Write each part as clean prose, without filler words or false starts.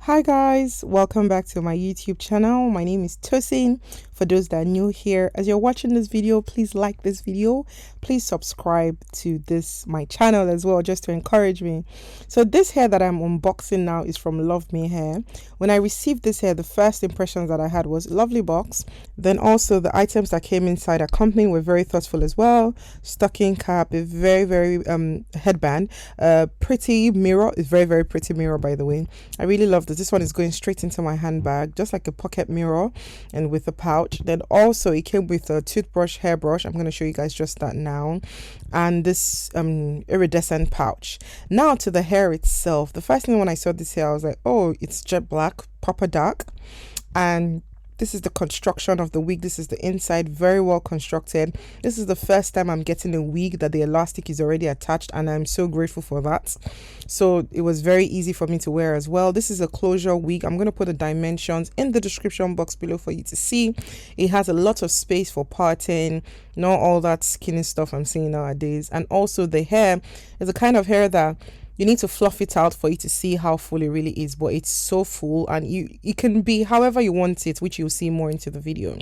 Hi guys, welcome back to my YouTube channel. My name is Tosin. For those that are new here, as you're watching this video, please like this video. Please subscribe to my channel as well, just to encourage me. So this hair that I'm unboxing now is from Luvme hair. When I received this hair, the first impressions that I had was lovely box. Then also the items that came inside accompanying were very thoughtful as well. Stocking cap, a very headband, pretty mirror, is very pretty mirror by the way. I really love this. This one is going straight into my handbag, just like a pocket mirror and with a pouch. Then also it came with a toothbrush, hairbrush. I'm going to show you guys just that now. And this iridescent pouch. Now to the hair itself. The first thing when I saw this hair, I was like, oh, it's jet black, proper dark. And this is the construction of the wig. This is the inside, very well constructed. This is the first time I'm getting a wig that the elastic is already attached, and I'm so grateful for that. So it was very easy for me to wear as well. This is a closure wig. I'm going to put the dimensions in the description box below for you to see. It has a lot of space for parting, not all that skinny stuff I'm seeing nowadays. And also the hair is a kind of hair that you need to fluff it out for you to see how full it really is, but it's so full, and it can be however you want it, which you'll see more into the video.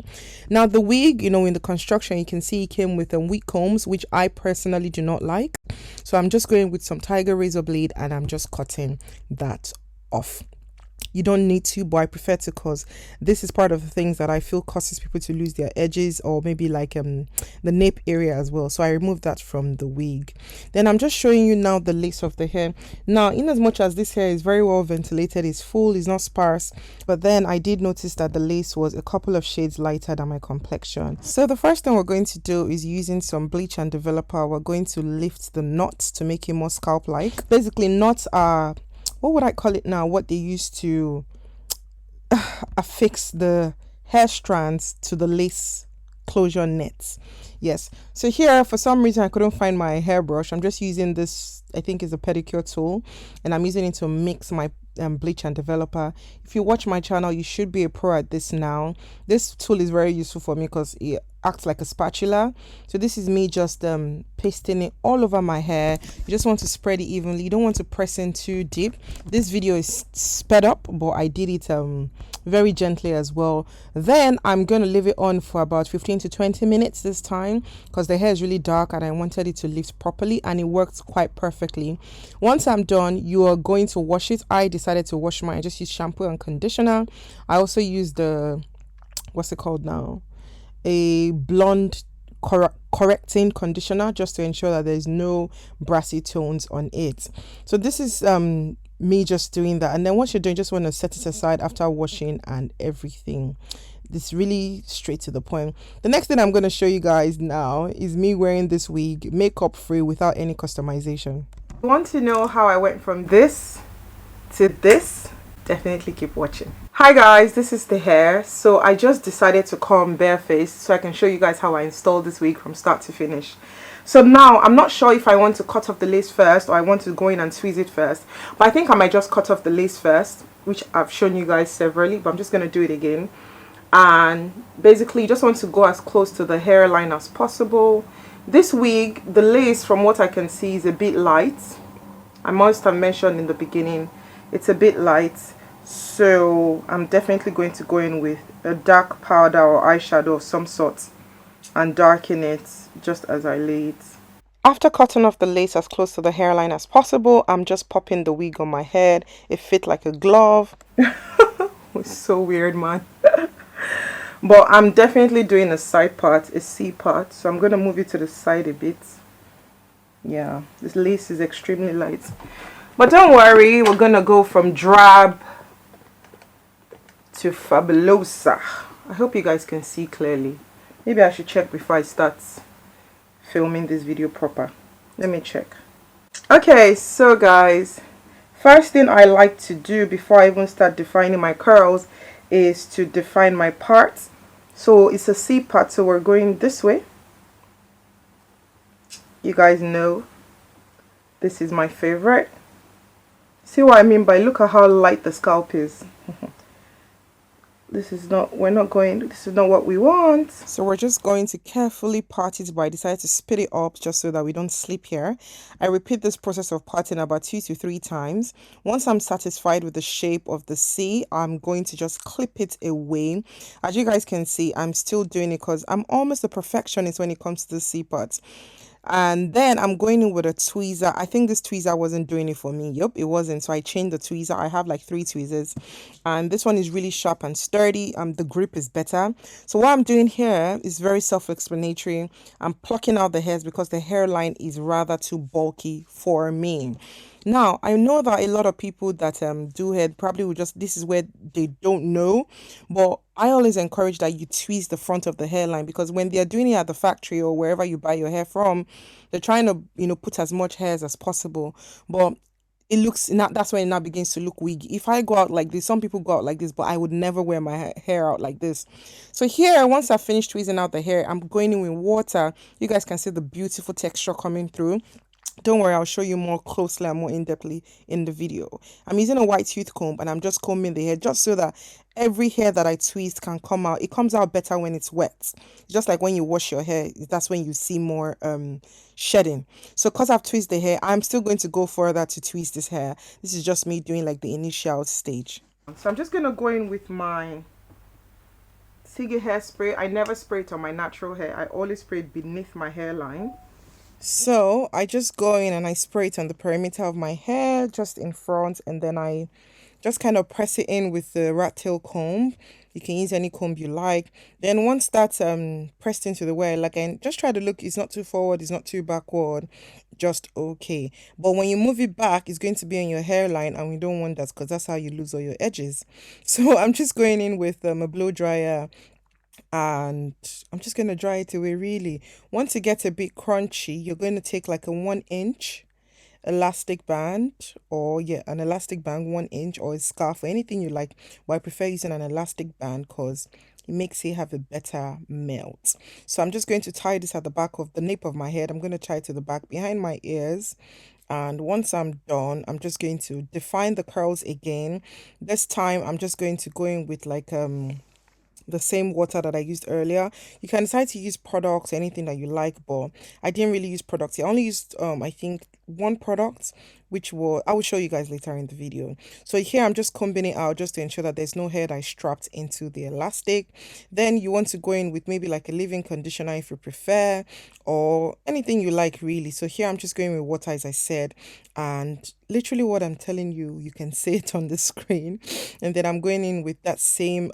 Now the wig, in the construction, you can see it came with wig combs, which I personally do not like. So I'm just going with some tiger razor blade and I'm just cutting that off. You don't need to, but I prefer to, because this is part of the things that I feel causes people to lose their edges, or maybe like the nape area as well. So I removed that from the wig. Then I'm just showing you now the lace of the hair. Now, in as much as this hair is very well ventilated, it's full, it's not sparse, but then I did notice that the lace was a couple of shades lighter than my complexion. So the first thing we're going to do is, using some bleach and developer, we're going to lift the knots to make it more scalp-like. Basically, knots are, what would I call it now? What they use to affix the hair strands to the lace closure nets. Yes. So here, for some reason, I couldn't find my hairbrush. I'm just using this, I think is a pedicure tool, and I'm using it to mix my bleach and developer. If you watch my channel, you should be a pro at this now. This tool is very useful for me because it acts like a spatula. So this is me just pasting it all over my hair. You just want to spread it evenly. You don't want to press in too deep. This video is sped up, but I did it very gently as well. Then I'm going to leave it on for about 15 to 20 minutes this time, because the hair is really dark and I wanted it to lift properly, and it worked quite perfectly. Once I'm done, you are going to wash it. I decided to wash mine. I just used shampoo and conditioner. I also used the, what's it called now, a blonde correcting conditioner, just to ensure that there's no brassy tones on it. So this is me just doing that. And then once you're done, you just want to set it aside after washing and everything. This really straight to the point. The next thing I'm going to show you guys now is me wearing this wig makeup free without any customization. If you want to know how I went from this to this, definitely keep watching. Hi guys, this is the hair. So I just decided to come barefaced so I can show you guys how I installed this wig from start to finish. So now I'm not sure if I want to cut off the lace first or I want to go in and tweeze it first, but I think I might just cut off the lace first, which I've shown you guys severally, but I'm just going to do it again. And basically you just want to go as close to the hairline as possible. This wig, the lace, from what I can see, is a bit light. I must have mentioned in the beginning, it's a bit light. So I'm definitely going to go in with a dark powder or eyeshadow of some sort and darken it just as I lay it. After cutting off the lace as close to the hairline as possible, I'm just popping the wig on my head. It fit like a glove. It's so weird, man. But I'm definitely doing a side part, a C part. So I'm going to move it to the side a bit. Yeah, this lace is extremely light. But don't worry, we're going to go from drab to fabulosa. I hope you guys can see clearly. Maybe I should check before I start filming this video proper. Let me check. Okay, so guys, first thing I like to do before I even start defining my curls is to define my parts. So it's a C part, so we're going this way. You guys know this is my favorite. See what I mean by, look at how light the scalp is. this is not what we want. So we're just going to carefully part it, but I decided to split it up just so that we don't slip here. I repeat this process of parting about 2 to 3 times. Once I'm satisfied with the shape of the C, I'm going to just clip it away. As you guys can see, I'm still doing it because I'm almost a perfectionist when it comes to the C parts. And then I'm going in with a tweezer. I think this tweezer wasn't doing it for me. Yep, it wasn't. So I changed the tweezer. I have like 3 tweezers, and this one is really sharp and sturdy. The grip is better. So what I'm doing here is very self-explanatory. I'm plucking out the hairs because the hairline is rather too bulky for me. Now, I know that a lot of people that do hair probably will just, this is where they don't know, but I always encourage that you tweeze the front of the hairline, because when they're doing it at the factory or wherever you buy your hair from, they're trying to, put as much hairs as possible. But it looks not, that's when it now begins to look wiggy. If I go out like this, some people go out like this, but I would never wear my hair out like this. So here, once I finish tweezing out the hair, I'm going in with water. You guys can see the beautiful texture coming through. Don't worry, I'll show you more closely and more in-depthly in the video. I'm using a white tooth comb and I'm just combing the hair just so that every hair that I twist can come out. It comes out better when it's wet. Just like when you wash your hair, that's when you see more shedding. So because I've twisted the hair, I'm still going to go further to twist this hair. This is just me doing like the initial stage. So I'm just going to go in with my Tige hairspray. I never spray it on my natural hair. I always spray it beneath my hairline. So I just go in and I spray it on the perimeter of my hair, just in front, and then I just kind of press it in with the rat tail comb. You can use any comb you like. Then once that's pressed into the wear, like, and just try to look, it's not too forward, it's not too backward, just okay. But when you move it back, it's going to be on your hairline, and we don't want that because that's how you lose all your edges. So I'm just going in with a blow dryer, and I'm just going to dry it away really. Once it gets a bit crunchy, you're going to take like a 1-inch elastic band, or yeah, an elastic band, 1-inch, or a scarf, or anything you like, but I prefer using an elastic band because it makes it have a better melt. So I'm just going to tie this at the back of the nape of my head. I'm going to tie it to the back behind my ears. And once I'm done, I'm just going to define the curls again. This time I'm just going to go in with like the same water that I used earlier. You can decide to use products, anything that you like, but I didn't really use products. I only used I think one product, which I will show you guys later in the video. So here I'm just combing it out just to ensure that there's no hair that is strapped into the elastic. Then you want to go in with maybe like a leave-in conditioner if you prefer, or anything you like really. So here I'm just going with water, as I said, and literally what I'm telling you, you can see it on the screen. And then I'm going in with that same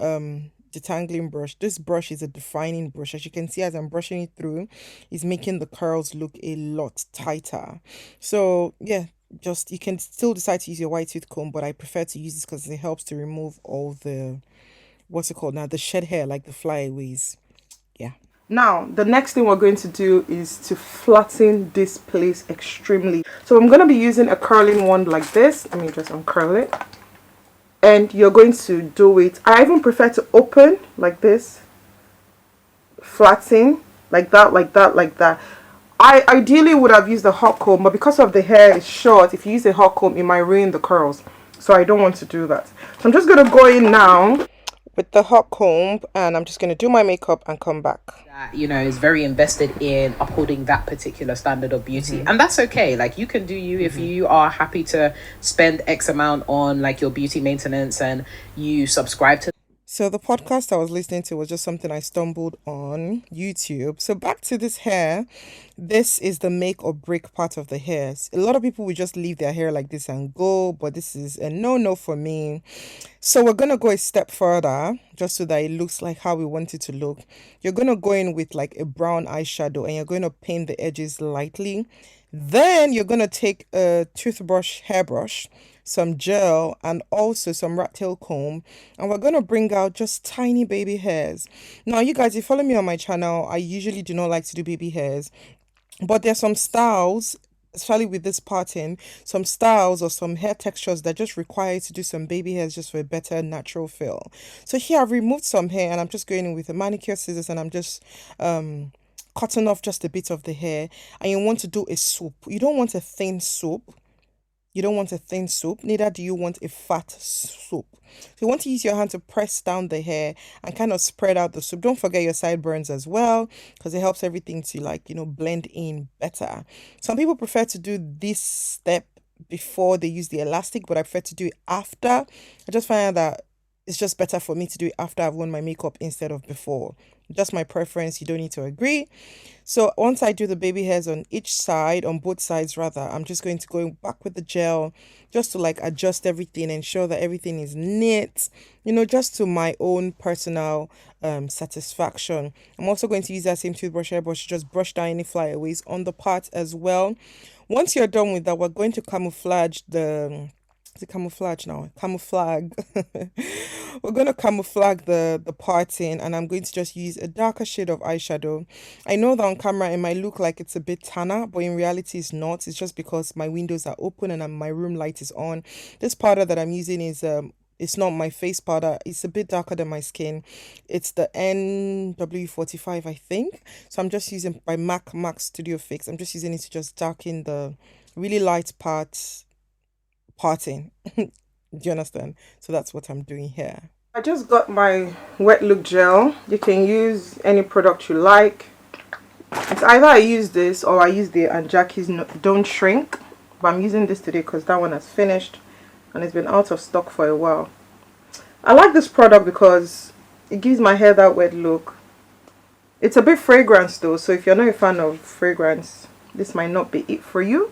detangling brush. This brush is a defining brush. As you can see, as I'm brushing it through, it's making the curls look a lot tighter. So yeah, just, you can still decide to use your white tooth comb, but I prefer to use this because it helps to remove all the, what's it called now, the shed hair, like the flyaways. Yeah. Now, the next thing we're going to do is to flatten this place extremely. So I'm going to be using a curling wand like this. Let me just uncurl it. And you're going to do it, I even prefer to open like this, flatten like that, like that, like that. I ideally would have used a hot comb, but because of the hair is short, if you use a hot comb, it might ruin the curls. So I don't want to do that. So I'm just going to go in now with the hot comb, and I'm just going to do my makeup and come back. That, is very invested in upholding that particular standard of beauty, and that's okay. Like, you can do you if you are happy to spend X amount on like your beauty maintenance and you subscribe to. So the podcast I was listening to was just something I stumbled on YouTube. So back to this hair. This is the make or break part of the hair. A lot of people will just leave their hair like this and go, but this is a no for me. So we're going to go a step further just so that it looks like how we want it to look. You're going to go in with like a brown eyeshadow and you're going to paint the edges lightly. Then you're going to take a hairbrush, some gel, and also some rat tail comb, and we're going to bring out just tiny baby hairs. Now, you guys, if you follow me on my channel, I usually do not like to do baby hairs, but there's some styles, especially with this pattern, some styles or some hair textures that just require you to do some baby hairs just for a better natural feel. So here I've removed some hair and I'm just going in with a manicure scissors, and I'm just cutting off just a bit of the hair. And you want to do a swoop. You don't want a thin swoop. You don't want a thin soup, neither do you want a fat soup. So you want to use your hand to press down the hair and kind of spread out the soup. Don't forget your sideburns as well, because it helps everything to, like, blend in better. Some people prefer to do this step before they use the elastic, but I prefer to do it after. I just find out that it's just better for me to do it after I've worn my makeup instead of before. Just my preference. You don't need to agree. So once I do the baby hairs on each side, on both sides rather, I'm just going to go back with the gel just to like adjust everything, ensure that everything is neat, just to my own personal satisfaction. I'm also going to use that same toothbrush airbrush to just brush down any flyaways on the part as well. Once you're done with that, we're going to camouflage the is it camouflage now? Camouflage. We're going to camouflage the parting, and I'm going to just use a darker shade of eyeshadow. I know that on camera it might look like it's a bit tanner, but in reality it's not. It's just because my windows are open and my room light is on. This powder that I'm using is it's not my face powder. It's a bit darker than my skin. It's the NW45, I think. So I'm just using by MAC Studio Fix. I'm just using it to just darken the really light parting. Do you understand? So that's what I'm doing here. I just got my wet look gel. You can use any product you like. It's either I use this or I use the Aunt Jackie's Don't Shrink, but I'm using this today because that one has finished and it's been out of stock for a while. I like this product because it gives my hair that wet look. It's a bit fragrance though, so if you're not a fan of fragrance, this might not be it for you.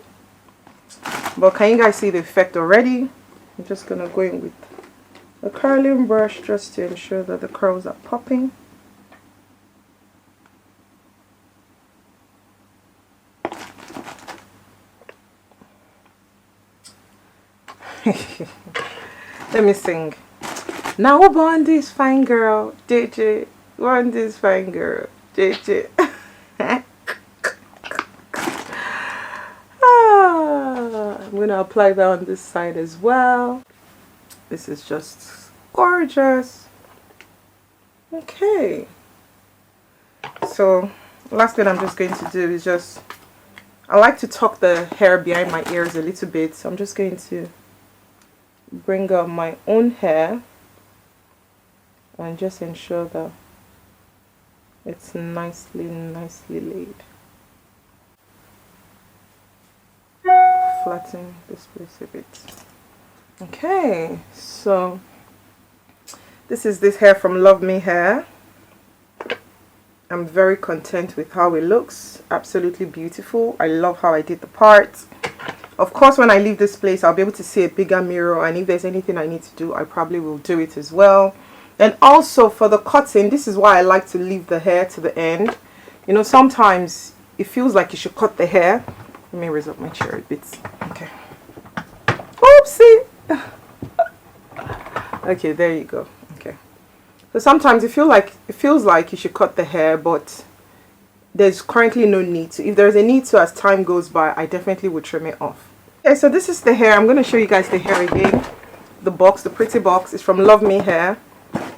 But can you guys see the effect already? I'm just gonna go in with a curling brush just to ensure that the curls are popping. Let me sing. Now born this fine girl, JJ. Born this fine girl, JJ. I'm going to apply that on this side as well. This is just gorgeous. Okay. So, last thing I'm just going to do is just, I like to tuck the hair behind my ears a little bit. So I'm just going to bring up my own hair and just ensure that it's nicely laid. Flatten this place a bit. Okay, so this is this hair from Luvme hair. I'm very content with how it looks. Absolutely beautiful. I love how I did the part. Of course, when I leave this place, I'll be able to see a bigger mirror, and if there's anything I need to do, I probably will do it as well. And also for the cutting, this is why I like to leave the hair to the end. Sometimes it feels like you should cut the hair. Let me raise up my chair a bit. Okay. Oopsie. Okay, there you go. Okay. So sometimes it feels like you should cut the hair, but there's currently no need to. If there's a need to, as time goes by, I definitely would trim it off. Okay, so this is the hair. I'm going to show you guys the hair again. The box, the pretty box, is from Luvme hair.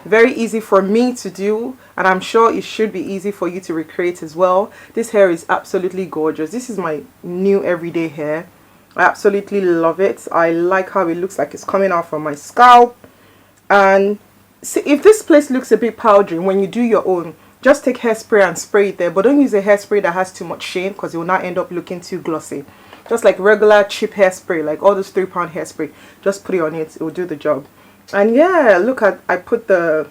Very easy for me to do, and I'm sure it should be easy for you to recreate as well. This hair is absolutely gorgeous. This is my new everyday hair. I absolutely love it. I like how it looks like it's coming out from my scalp. And see, if this place looks a bit powdery, when you do your own, just take hairspray and spray it there, but don't use a hairspray that has too much sheen, because it will not end up looking too glossy. Just like regular cheap hairspray, like all those £3 hairspray, just put it on it, it will do the job. And yeah, look at, I put the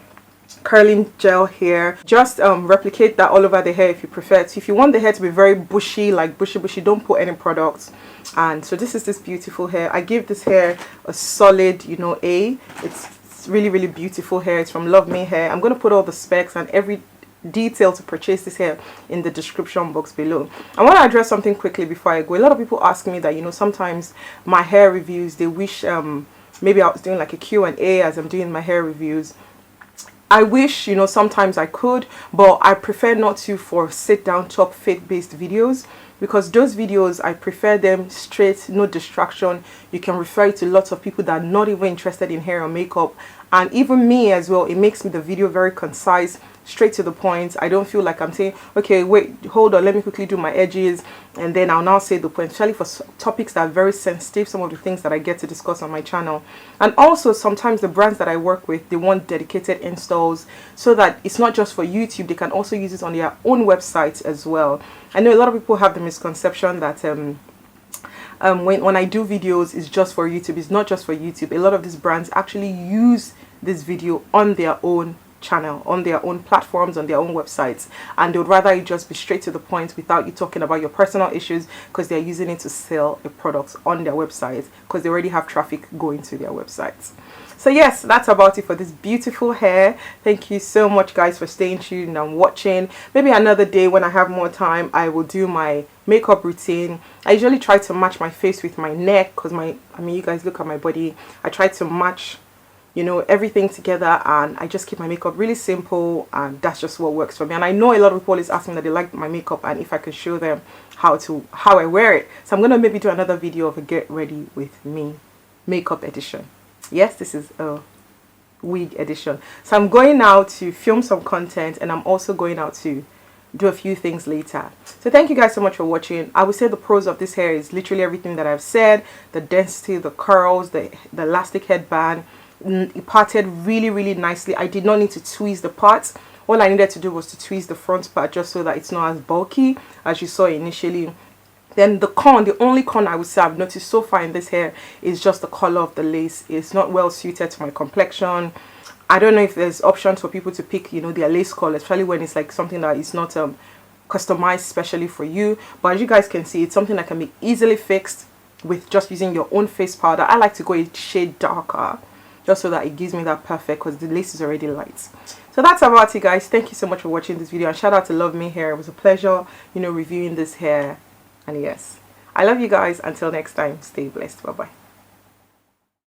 curling gel here. Just replicate that all over the hair if you prefer to. If you want the hair to be very bushy, like bushy, don't put any products. And so this is this beautiful hair. I give this hair a solid, A. It's really beautiful hair. It's from Luvme hair. I'm going to put all the specs and every detail to purchase this hair in the description box below. I want to address something quickly before I go. A lot of people ask me that, sometimes my hair reviews, they wish maybe I was doing like a Q&A as I'm doing my hair reviews. I wish, sometimes I could, but I prefer not to for sit down talk faith-based videos, because those videos, I prefer them straight, no distraction. You can refer to lots of people that are not even interested in hair or makeup, and even me as well. It makes the video very concise, straight to the point. I don't feel like I'm saying, okay, wait, hold on, let me quickly do my edges, and then I'll now say the point, especially for topics that are very sensitive, some of the things that I get to discuss on my channel. And also sometimes the brands that I work with, they want dedicated installs, so that it's not just for YouTube, they can also use it on their own website as well. I know a lot of people have the misconception that when I do videos, it's just for YouTube. It's not just for YouTube. A lot of these brands actually use this video on their own channel, on their own platforms, on their own websites, and they would rather you just be straight to the point without you talking about your personal issues, because they're using it to sell a product on their website, because they already have traffic going to their websites. So yes, that's about it for this beautiful hair. Thank you so much, guys, for staying tuned and watching. Maybe another day when I have more time, I will do my makeup routine. I usually try to match my face with my neck, because you guys look at my body. I try to match, you know, everything together, and I just keep my makeup really simple, and that's just what works for me. And I know a lot of people is asking that they like my makeup, and if I could show them how I wear it. So I'm gonna maybe do another video of a get ready with me makeup edition. Yes, this is a wig edition. So I'm going now to film some content, and I'm also going out to do a few things later. So thank you guys so much for watching. I would say the pros of this hair is literally everything that I've said: the density, the curls, the elastic headband. It parted really nicely. I did not need to tweeze the parts. All I needed to do was to tweeze the front part, just so that it's not as bulky as you saw initially. Then the only con I would say I've noticed so far in this hair is just the color of the lace. It's not well suited to my complexion. I don't know if there's options for people to pick, you know, their lace color, especially when it's like something that is not customized specially for you. But as you guys can see, it's something that can be easily fixed with just using your own face powder. I like to go a shade darker, just so that it gives me that perfect, because the lace is already light. So that's about it, guys. Thank you so much for watching this video, and shout out to Luvme Hair. It was a pleasure, you know, reviewing this hair. And yes, I love you guys. Until next time, stay blessed. Bye bye.